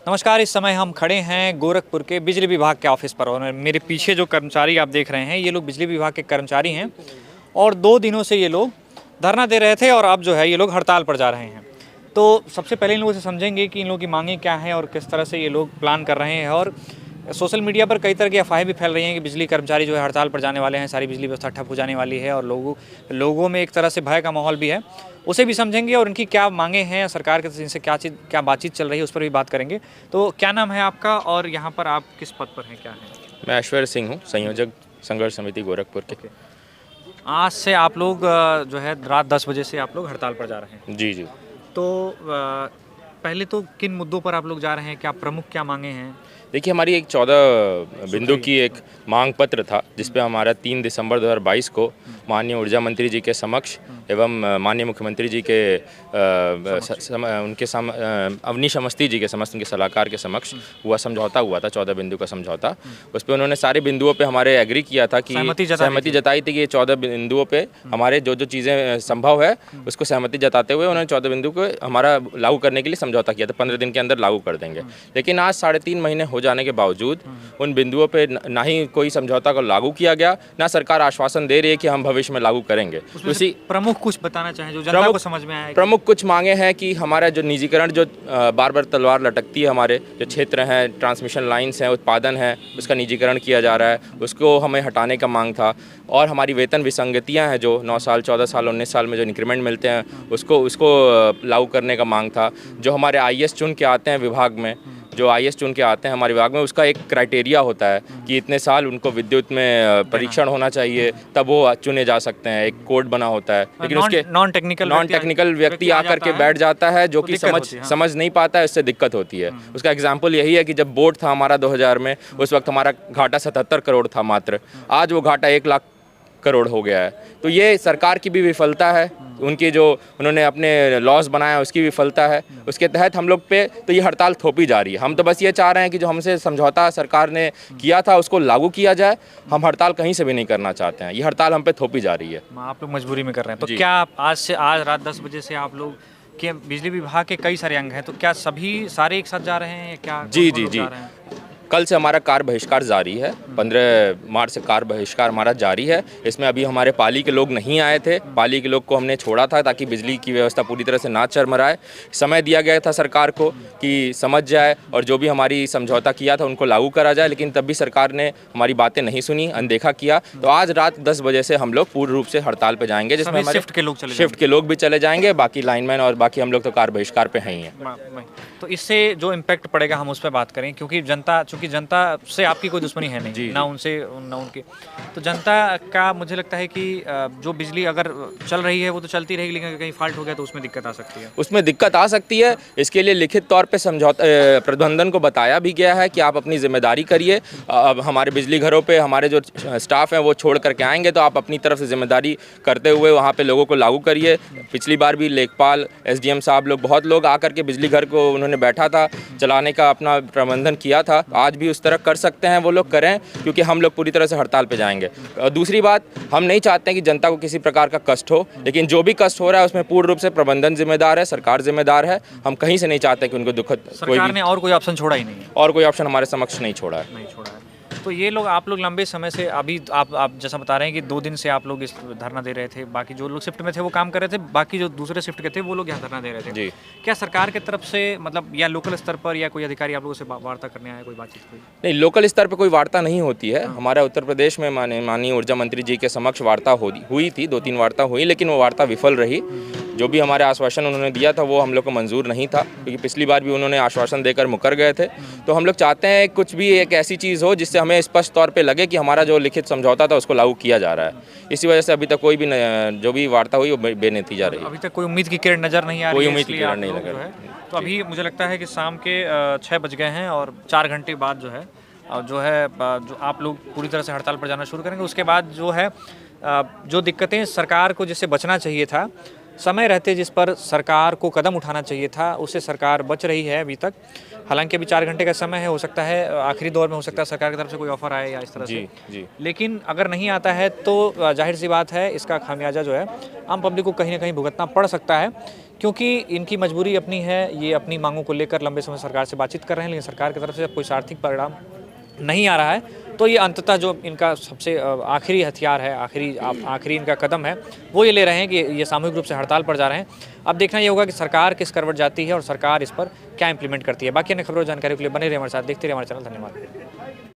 नमस्कार। इस समय हम खड़े हैं गोरखपुर के बिजली विभाग के ऑफिस पर और मेरे पीछे जो कर्मचारी आप देख रहे हैं ये लोग बिजली विभाग के कर्मचारी हैं और 2 दिनों से ये लोग धरना दे रहे थे और अब जो है ये लोग हड़ताल पर जा रहे हैं। तो सबसे पहले इन लोगों से समझेंगे कि इन लोगों की मांगें क्या हैं और किस तरह से ये लोग प्लान कर रहे हैं। और सोशल मीडिया पर कई तरह की अफवाहें भी फैल रही हैं कि बिजली कर्मचारी जो है हड़ताल पर जाने वाले हैं, सारी बिजली व्यवस्था ठप हो जाने वाली है और लोगों में एक तरह से भय का माहौल भी है। उसे भी समझेंगे और इनकी क्या मांगें हैं, सरकार के इनसे क्या बातचीत चल रही है उस पर भी बात करेंगे। तो क्या नाम है आपका और यहाँ पर आप किस पद पर हैं, क्या है? मैं ऐश्वर्य सिंह हूँ, संयोजक संघर्ष समिति गोरखपुर के। आज से आप लोग जो है रात 10 बजे से आप लोग हड़ताल पर जा रहे हैं। जी जी। तो पहले तो किन मुद्दों पर आप लोग जा रहे हैं, क्या प्रमुख क्या मांगे हैं? देखिए, हमारी एक 14 बिंदु की एक मांग पत्र था जिसपे हमारा 3 दिसंबर 2022 को माननीय ऊर्जा मंत्री जी के समक्ष एवं माननीय मुख्यमंत्री जी के अवनीश अवस्थी जी के समक्ष, उनके सलाहकार के समक्ष हुआ समझौता हुआ था, 14 बिंदु का समझौता। उस पर उन्होंने सारे बिंदुओं पे हमारे एग्री किया था कि सहमति जताई थी कि ये 14 बिंदुओं पे हमारे जो चीज़ें संभव है उसको सहमति जताते हुए उन्होंने 14 बिंदु को हमारा लागू करने के लिए समझौता किया था, 15 दिन के अंदर लागू कर देंगे। लेकिन आज 3.5 महीने हो जाने के बावजूद उन बिंदुओं पे ना ही कोई समझौता को लागू किया गया, ना सरकार आश्वासन दे रही है कि हम भविष्य में लागू करेंगे। उसी प्रमुख कुछ बताना चाहें जो जनता को समझ में आए? प्रमुख कुछ मांगे हैं कि हमारा जो निजीकरण जो बार बार तलवार लटकती है, हमारे जो क्षेत्र हैं, ट्रांसमिशन लाइन्स हैं, उत्पादन है, उसका निजीकरण किया जा रहा है, उसको हमें हटाने का मांग था। और हमारी वेतन विसंगतियाँ हैं जो 9 साल, 14 साल, 19 साल में जो इंक्रीमेंट मिलते हैं उसको लागू करने का मांग था। जो हमारे IAS चुन के आते हैं विभाग में, जो IAS चुन के आते हैं हमारे विभाग में, उसका एक क्राइटेरिया होता है कि इतने साल उनको विद्युत में परीक्षण होना चाहिए, तब वो चुने जा सकते हैं। एक कोड बना होता है, लेकिन उसके नॉन टेक्निकल व्यक्ति आकर के बैठ जाता है जो कि समझ नहीं पाता है, उससे दिक्कत होती है। उसका एग्जाम्पल यही है कि जब बोर्ड था हमारा 2000 में, उस वक्त हमारा घाटा 77 करोड़ था मात्र, आज वो घाटा 1 लाख करोड़ हो गया है। तो ये सरकार की भी विफलता है, उनकी जो उन्होंने अपने लॉस बनाया उसकी विफलता है। उसके तहत हम लोग पे तो ये हड़ताल थोपी जा रही है। हम तो बस ये चाह रहे हैं कि जो हमसे समझौता सरकार ने किया था उसको लागू किया जाए। हम हड़ताल कहीं से भी नहीं करना चाहते हैं, ये हड़ताल हम पे थोपी जा रही है। आप लोग मजबूरी में कर रहे हैं। तो क्या आज रात 10 बजे से आप लोग के बिजली विभाग के कई सारे अंग हैं, तो क्या सारे एक साथ जा रहे हैं या क्या? जी। कल से हमारा कार्य बहिष्कार जारी है, 15 मार्च से कार्य बहिष्कार हमारा जारी है। इसमें अभी हमारे पाली के लोग नहीं आए थे, पाली के लोग को हमने छोड़ा था ताकि बिजली की व्यवस्था पूरी तरह से ना चरमराए। समय दिया गया था सरकार को कि समझ जाए और जो भी हमारी समझौता किया था उनको लागू करा जाए, लेकिन तब भी सरकार ने हमारी बातें नहीं सुनी, अनदेखा किया। तो आज रात 10 बजे से हम लोग पूर्ण रूप से हड़ताल पर जाएंगे, जिसमें हमारे शिफ्ट के लोग भी चले जाएंगे, बाकी लाइनमैन और बाकी हम लोग तो कार्य बहिष्कार पे हैं ही हैं। तो इससे जो इम्पैक्ट पड़ेगा हम उस पर बात करें, क्योंकि जनता से आपकी कोई दुश्मनी है नहीं, ना उनसे ना उनकी। तो जनता का मुझे लगता है कि जो बिजली अगर चल रही है वो तो चलती रहेगी, लेकिन कहीं फॉल्ट हो गया तो उसमें दिक्कत आ सकती है। उसमें दिक्कत आ सकती है। इसके लिए लिखित तौर पे समझौता प्रबंधन को बताया भी गया है कि आप अपनी जिम्मेदारी करिए। अब हमारे बिजली घरों पे हमारे जो स्टाफ हैं वो छोड़ करके आएंगे, तो आप अपनी तरफ से जिम्मेदारी करते हुए वहाँ पे लोगों को लागू करिए। पिछली बार भी लेखपाल, SDM साहब लोग, बहुत लोग आकर के बिजली घर को उन्होंने बैठा था, चलाने का अपना प्रबंधन किया था। आज भी उस तरह कर सकते हैं वो लोग करें, क्योंकि हम लोग पूरी तरह से हड़ताल पे जाएंगे। दूसरी बात, हम नहीं चाहते हैं कि जनता को किसी प्रकार का कष्ट हो, लेकिन जो भी कष्ट हो रहा है उसमें पूर्ण रूप से प्रबंधन जिम्मेदार है, सरकार जिम्मेदार है। हम कहीं से नहीं चाहते कि उनको दुखद सरकार ने और कोई ऑप्शन छोड़ा ही नहीं है, और कोई ऑप्शन हमारे समक्ष नहीं छोड़ा है। तो ये लोग आप लोग लंबे समय से अभी आप जैसा बता रहे हैं कि 2 दिन से आप लोग इस धरना दे रहे थे, बाकी जो लोग शिफ्ट में थे वो काम कर रहे थे, बाकी जो दूसरे शिफ्ट के थे वो लोग यहाँ धरना दे रहे थे जी। क्या सरकार की तरफ से मतलब या लोकल स्तर पर या कोई अधिकारी आप लोगों से वार्ता करने आया, कोई बातचीत हुई? नहीं, लोकल स्तर पर कोई वार्ता नहीं होती है। हमारा उत्तर प्रदेश में माननीय ऊर्जा मंत्री जी के समक्ष वार्ता हुई थी, 2-3 वार्ता हुई, लेकिन वो वार्ता विफल रही। जो भी हमारे आश्वासन उन्होंने दिया था वो हम लोग को मंजूर नहीं था, क्योंकि पिछली बार भी उन्होंने आश्वासन देकर मुकर गए थे। तो हम लोग चाहते हैं कुछ भी एक ऐसी चीज़ हो जिससे हमें स्पष्ट तौर पे लगे कि हमारा जो लिखित समझौता था उसको लागू किया जा रहा है। इसी वजह से अभी तक कोई भी जो भी वार्ता हुई वो बेनतीजा रही। अभी तक कोई उम्मीद की किरण नज़र नहीं आ रही, कोई उम्मीद की किरण नहीं लग रही। तो अभी मुझे लगता है कि शाम के 6 बज गए हैं और 4 घंटे बाद जो आप लोग पूरी तरह से हड़ताल पर जाना शुरू करेंगे। उसके बाद जो दिक्कतें सरकार को जिससे बचना चाहिए था, समय रहते जिस पर सरकार को कदम उठाना चाहिए था, उससे सरकार बच रही है अभी तक। हालांकि अभी 4 घंटे का समय है, हो सकता है आखिरी दौर में हो सकता है सरकार की तरफ से कोई ऑफर आए या इस तरह से। लेकिन अगर नहीं आता है तो जाहिर सी बात है इसका खामियाजा जो है आम पब्लिक को कहीं ना कहीं भुगतना पड़ सकता है, क्योंकि इनकी मजबूरी अपनी है, ये अपनी मांगों को लेकर लंबे समय सरकार से बातचीत कर रहे हैं, लेकिन सरकार की तरफ से कोई सार्थक परिणाम नहीं आ रहा है, तो ये अंततः जो इनका सबसे आखिरी हथियार है, आखिरी इनका कदम है, वो ये ले रहे हैं कि ये सामूहिक रूप से हड़ताल पर जा रहे हैं। अब देखना ये होगा कि सरकार किस करवट जाती है और सरकार इस पर क्या इंप्लीमेंट करती है। बाकी अन्य खबरों जानकारी के लिए बने रहिए हमारे साथ, देखते रहिए हमारा चैनल। धन्यवाद।